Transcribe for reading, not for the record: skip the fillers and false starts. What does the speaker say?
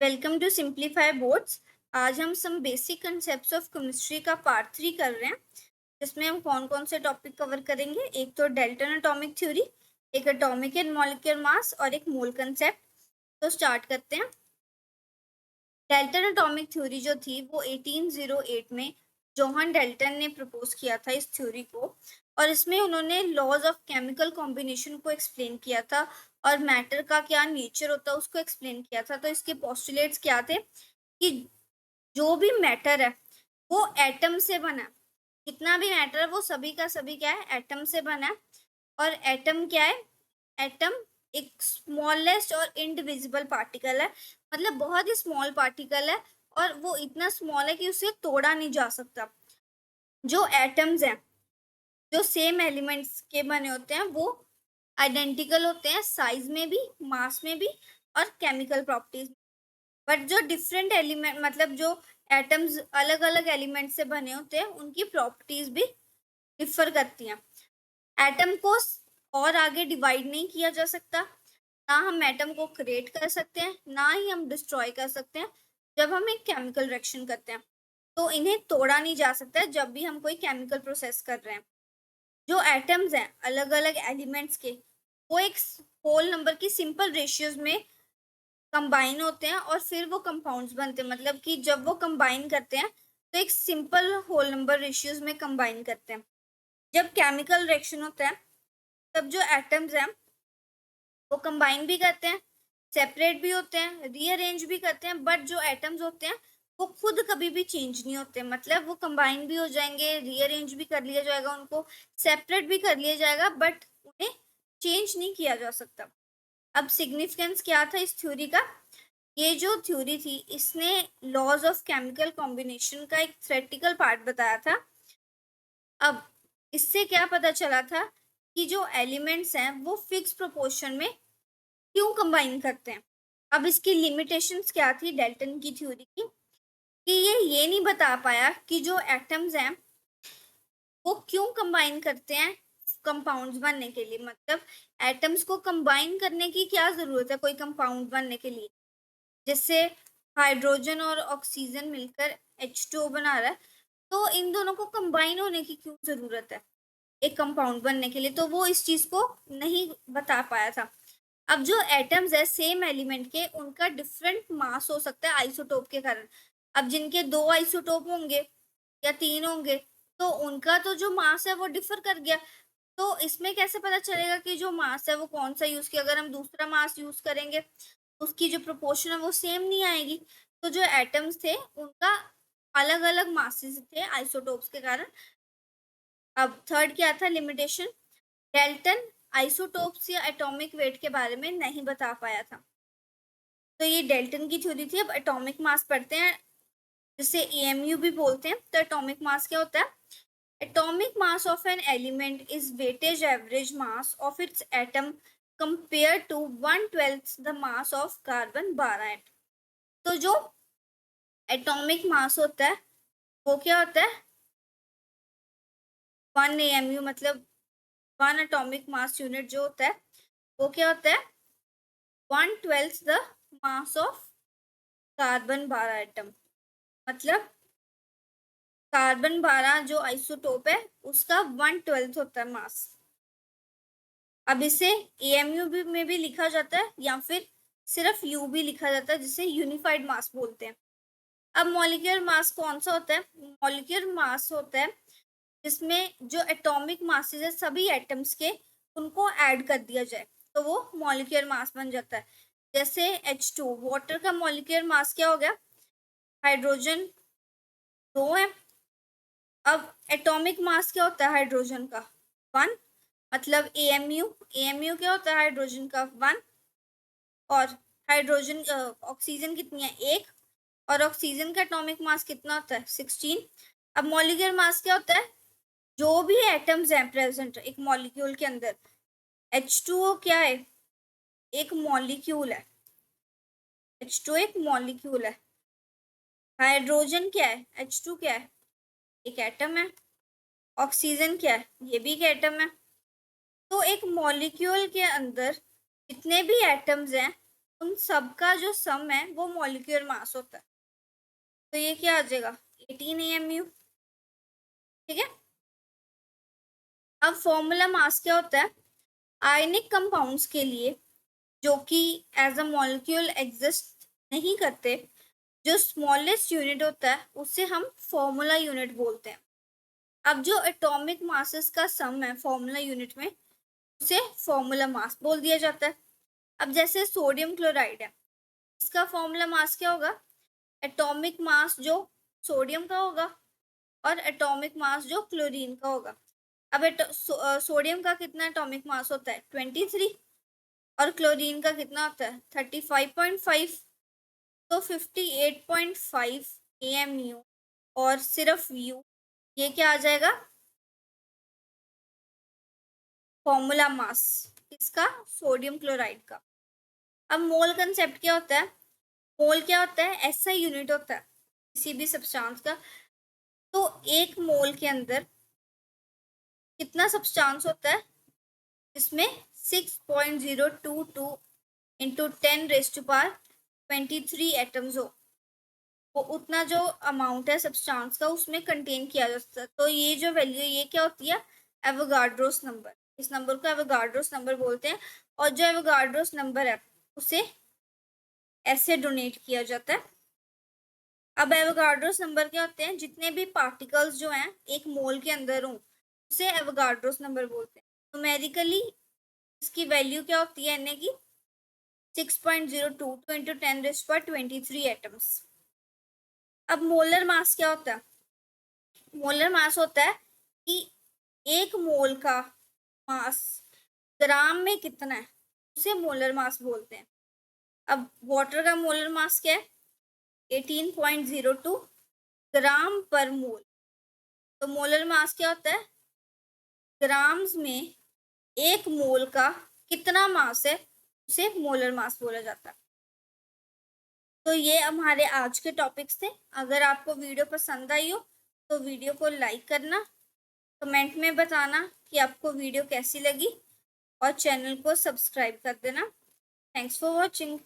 Welcome to simplify boards. आज हम some basic concepts of chemistry का पार्ट 3 कर रहे हैं, जिसमें हम कौन कौन से टॉपिक कवर करेंगे। एक तो डेल्टन एटॉमिक थ्योरी, एक एटॉमिक एंड मॉलिक्यूलर मास और एक मोल कंसेप्ट। तो स्टार्ट करते हैं। डेल्टन एटॉमिक थ्योरी जो थी वो 1808 में जोहन डेल्टन ने प्रपोज किया था इस थ्योरी को, और इसमें उन्होंने लॉज ऑफ केमिकल कॉम्बिनेशन को एक्सप्लेन किया था और मैटर का क्या नेचर होता है उसको एक्सप्लेन किया था। तो इसके पोस्टुलेट्स क्या थे कि जो भी मैटर है वो एटम से बना है। जितना भी मैटर है वो सभी का सभी क्या है, एटम से बना है। और एटम क्या है? एटम एक स्मॉलेस्ट और इनडिविजिबल पार्टिकल है, मतलब बहुत ही स्मॉल पार्टिकल है और वो इतना स्मॉल है कि उसे तोड़ा नहीं जा सकता। जो एटम्स हैं, जो सेम एलिमेंट्स के बने होते हैं, वो आइडेंटिकल होते हैं साइज में भी, मास में भी और केमिकल प्रॉपर्टीज। बट जो डिफरेंट एलिमेंट, मतलब जो एटम्स अलग अलग एलिमेंट से बने होते हैं, उनकी प्रॉपर्टीज भी डिफर करती हैं। एटम को और आगे डिवाइड नहीं किया जा सकता, ना हम एटम को क्रिएट कर सकते हैं, ना ही हम डिस्ट्रॉय कर सकते हैं जब हम एक केमिकल रिएक्शन करते हैं। तो इन्हें तोड़ा नहीं जा सकता है जब भी हम कोई केमिकल प्रोसेस कर रहे हैं। जो एटम्स हैं अलग अलग एलिमेंट्स के, वो एक होल नंबर की सिंपल रेशियोज में कंबाइन होते हैं और फिर वो कंपाउंड्स बनते हैं। मतलब कि जब वो कंबाइन करते हैं तो एक सिंपल होल नंबर रेशियोज में कंबाइन करते हैं। जब केमिकल रिएक्शन होता है तब जो एटम्स हैं वो कंबाइन भी करते हैं, सेपरेट भी होते हैं, रीअरेंज भी करते हैं। बट जो एटम्स होते हैं वो खुद कभी भी चेंज नहीं होते, मतलब वो कंबाइन भी हो जाएंगे, रीअरेंज भी कर लिया जाएगा, उनको सेपरेट भी कर लिया जाएगा, बट उन्हें चेंज नहीं किया जा सकता। अब सिग्निफिकेंस क्या था इस थ्योरी का? ये जो थ्योरी थी इसने लॉज ऑफ केमिकल कॉम्बिनेशन का एक थ्योरेटिकल पार्ट बताया था। अब इससे क्या पता चला था कि जो एलिमेंट्स हैं वो फिक्स प्रोपोर्शन में क्यों कंबाइन करते हैं। अब इसकी लिमिटेशंस क्या थी डेल्टन की थ्योरी की, कि ये नहीं बता पाया कि जो एटम्स हैं वो क्यों कंबाइन करते हैं कंपाउंड्स बनने के लिए। मतलब एटम्स को कंबाइन करने की क्या जरूरत है कोई कंपाउंड बनने के लिए, जिससे हाइड्रोजन और ऑक्सीजन मिलकर H2O बना रहा है। तो इन दोनों को कंबाइन होने की क्यों जरूरत है एक कंपाउंड बनने के लिए? तो वो इस चीज को नहीं बता पाया था। अब जो एटम्स है सेम एलिमेंट के, उनका डिफरेंट मास हो सकता है आइसोटोप के कारण। अब जिनके दो आइसोटोप होंगे या तीन होंगे, तो उनका तो जो मास है वो डिफर कर गया। तो इसमें कैसे पता चलेगा कि जो मास है वो कौन सा यूज किया? अगर हम दूसरा मास यूज करेंगे उसकी जो प्रोपोर्शन है वो सेम नहीं आएगी। तो जो एटम्स थे उनका अलग अलग मासेस थे आइसोटोप्स के कारण। अब थर्ड क्या था लिमिटेशन? डेल्टन आइसोटोप्स या एटॉमिक वेट के बारे में नहीं बता पाया था। तो ये डेल्टन की थ्योरी थी। अब एटॉमिक मास पढ़ते हैं, जिसे एएमयू भी बोलते हैं। तो एटॉमिक मास क्या होता है? Atomic mass of an element is weightage average mass of its atom compare to 1/12 the mass of carbon 12 atom. तो जो एटॉमिक मास होता है वो क्या होता है? 1 AMU, मतलब 1 एटॉमिक मास यूनिट जो होता है वो क्या होता है? 1/12 the mass of carbon 12 atom. मतलब कार्बन 12 जो आइसोटोप है उसका 1/12 होता है मास। अब इसे एएमयू भी में भी लिखा जाता है या फिर सिर्फ यू भी लिखा जाता है, जिसे यूनिफाइड मास बोलते हैं। अब मॉलिक्यूलर मास कौन सा होता है? मॉलिक्यूलर मास होता है जिसमें जो एटॉमिक मासेस है सभी एटम्स के, उनको ऐड कर दिया जाए तो वो मॉलिक्यूलर मास बन जाता है। जैसे H2, वाटर का मॉलिक्यूलर मास क्या हो गया? हाइड्रोजन 2 है। अब एटॉमिक मास क्या होता है हाइड्रोजन का? 1। मतलब एएमयू, एएमयू क्या होता है हाइड्रोजन का? 1। और हाइड्रोजन ऑक्सीजन कितनी है? 1। और ऑक्सीजन का एटॉमिक मास कितना होता है? 16। अब मॉलिक्यूलर मास क्या होता है? जो भी एटम्स हैं प्रेजेंट एक मॉलिक्यूल के अंदर, H2O क्या है? एक मॉलिक्यूल है। H2O एक मॉलिक्यूल है। हाइड्रोजन क्या है? H2 क्या है? एक एटम है। ऑक्सीजन क्या है? ये भी एक एटम है। तो एक मॉलिक्यूल के अंदर जितने भी एटम्स हैं उन सब का जो सम है वो मॉलिक्यूलर मास होता है। तो ये क्या आ जाएगा 18 AMU। ठीक है। अब फॉर्मूला मास क्या होता है आयनिक कंपाउंड्स के लिए जो कि एज अ मॉलिक्यूल एग्जिस्ट नहीं करते, जो स्मॉलेस्ट यूनिट होता है उसे हम फॉर्मूला यूनिट बोलते हैं। अब जो एटॉमिक मासेस का सम है फॉर्मूला यूनिट में उसे फॉर्मूला मास बोल दिया जाता है। अब जैसे सोडियम क्लोराइड है, इसका फॉर्मूला मास क्या होगा एटॉमिक मास जो सोडियम का होगा और एटॉमिक मास जो क्लोरीन का होगा। अब सोडियम का कितना एटॉमिक मास होता है 23 और क्लोरीन का कितना होता है 35.5। तो 58.5 AMU और सिर्फ यू, ये क्या आ जाएगा फॉर्मूला मास इसका सोडियम क्लोराइड का। अब मोल कंसेप्ट क्या होता है, मोल क्या होता है ऐसा यूनिट होता है किसी भी सब्सटेंस का। तो एक मोल के अंदर कितना सब्सटेंस होता है इसमें 6.022 इंटू 10⁻23 एटम्स हो, वो उतना जो अमाउंट है सब्सटेंस का उसमें कंटेन किया जा सकता है। तो ये जो वैल्यू है ये क्या होती है एवोगाड्रोस नंबर, इस नंबर को एवोगाड्रोस नंबर बोलते हैं। और जो एवोगाड्रोस नंबर है उसे ऐसे डोनेट किया जाता है। अब एवोगाड्रोस नंबर क्या होते हैं जितने भी पार्टिकल्स जो हैं एक मोल के अंदर हों उसे एवोगाड्रोस नंबर बोलते हैं। न्यूमेरिकली इसकी वैल्यू क्या होती है एन की 6.022 इंटू 10⁻23 एटम्स। अब मोलर मास क्या होता है, मोलर मास होता है कि एक मोल का मास ग्राम में कितना है उसे मोलर मास बोलते हैं। अब वाटर का मोलर मास क्या है 18.02 ग्राम पर मोल। तो मोलर मास क्या होता है ग्राम्स में एक मोल का कितना मास है उसे मोलर मास बोला जाता है। तो ये हमारे आज के टॉपिक्स थे। अगर आपको वीडियो पसंद आई हो तो वीडियो को लाइक करना, कमेंट में बताना कि आपको वीडियो कैसी लगी और चैनल को सब्सक्राइब कर देना। Thanks for watching.